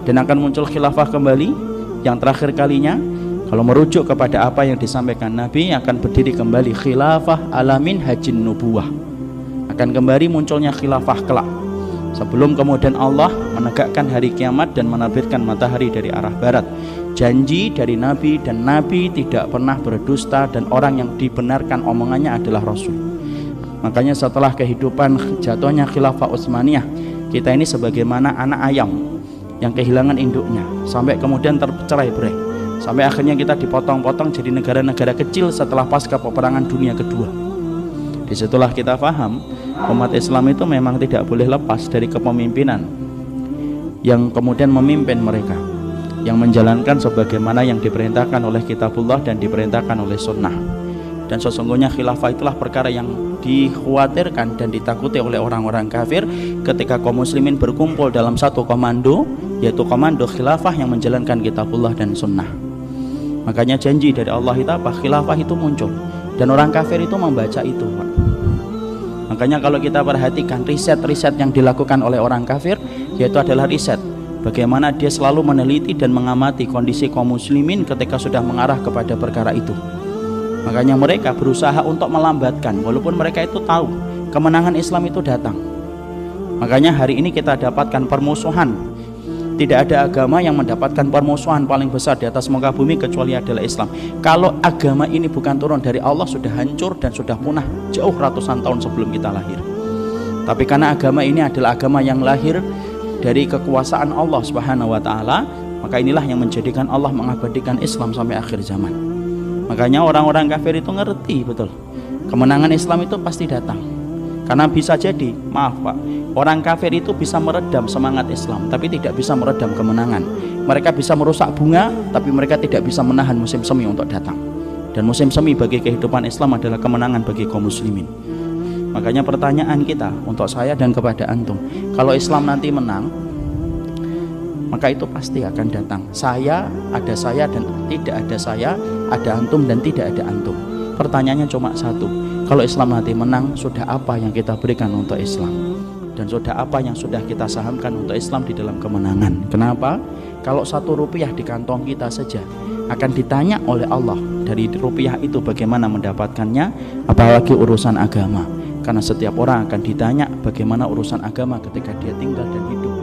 dan akan muncul khilafah kembali yang terakhir kalinya. Kalau merujuk kepada apa yang disampaikan Nabi, akan berdiri kembali khilafah alamin hajin nubuwah, akan kembali munculnya khilafah kelak sebelum kemudian Allah menegakkan hari kiamat dan menerbitkan matahari dari arah barat. Janji dari Nabi, dan Nabi tidak pernah berdusta, dan orang yang dibenarkan omongannya adalah Rasul. Makanya setelah kehidupan jatuhnya khilafah Utsmaniyah, kita ini sebagaimana anak ayam yang kehilangan induknya, sampai kemudian tercerai-berai, sampai akhirnya kita dipotong-potong jadi negara-negara kecil setelah pasca peperangan dunia kedua. Disitulah kita paham umat Islam itu memang tidak boleh lepas dari kepemimpinan yang kemudian memimpin mereka, yang menjalankan sebagaimana yang diperintahkan oleh kitabullah dan diperintahkan oleh sunnah. Dan sesungguhnya khilafah itulah perkara yang dikhawatirkan dan ditakuti oleh orang-orang kafir ketika kaum muslimin berkumpul dalam satu komando, yaitu komando khilafah yang menjalankan kitabullah dan sunnah. Makanya janji dari Allah itu apa? Khilafah itu muncul, dan orang kafir itu membaca itu. Makanya kalau kita perhatikan riset-riset yang dilakukan oleh orang kafir, yaitu adalah riset bagaimana dia selalu meneliti dan mengamati kondisi kaum muslimin ketika sudah mengarah kepada perkara itu. Makanya mereka berusaha untuk melambatkan, walaupun mereka itu tahu kemenangan Islam itu datang. Makanya hari ini kita dapatkan permusuhan. Tidak ada agama yang mendapatkan permusuhan paling besar di atas muka bumi kecuali adalah Islam. Kalau agama ini bukan turun dari Allah, sudah hancur dan sudah punah jauh ratusan tahun sebelum kita lahir. Tapi karena agama ini adalah agama yang lahir dari kekuasaan Allah Subhanahu wa taala, maka inilah yang menjadikan Allah mengabadikan Islam sampai akhir zaman. Makanya orang-orang kafir itu ngerti betul kemenangan Islam itu pasti datang. Karena bisa jadi, maaf Pak, orang kafir itu bisa meredam semangat Islam tapi tidak bisa meredam kemenangan. Mereka bisa merusak bunga tapi mereka tidak bisa menahan musim semi untuk datang. Dan musim semi bagi kehidupan Islam adalah kemenangan bagi kaum muslimin. Makanya pertanyaan kita untuk saya dan kepada antum, kalau Islam nanti menang, maka itu pasti akan datang. Saya dan tidak ada saya, ada antum dan tidak ada antum. Pertanyaannya cuma satu, kalau Islam nanti menang, sudah apa yang kita berikan untuk Islam? Dan sudah apa yang sudah kita sahamkan untuk Islam di dalam kemenangan? Kenapa? Kalau 1 rupiah di kantong kita saja akan ditanya oleh Allah dari rupiah itu bagaimana mendapatkannya, apalagi urusan agama. Karena setiap orang akan ditanya bagaimana urusan agama ketika dia tinggal dan hidup.